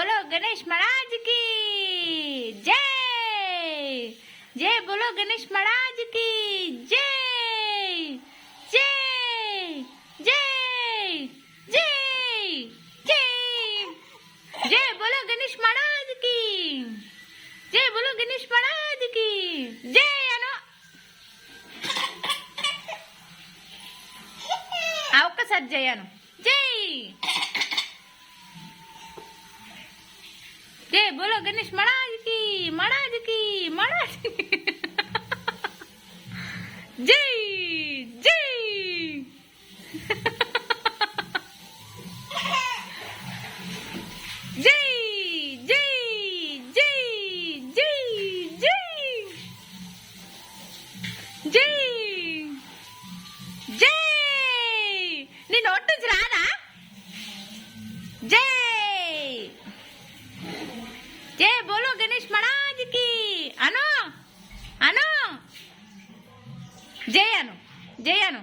बोलो गणेश महाराज की जय। जय बोलो गणेश महाराज की जय। जय जय जय जय। जय बोलो गणेश महाराज की जय। बोलो गणेश महाराज की जय। अनो आवकसार जय अनु जय। जय बोलो गणेश महाराज की महाराज की महाराज की जय जय। जय जय जय जय जय जय जय। नी नोट నుంచి రాదా जय। जय बोलो गणेश महाराज की अनु अनु जय अनु जय अनु।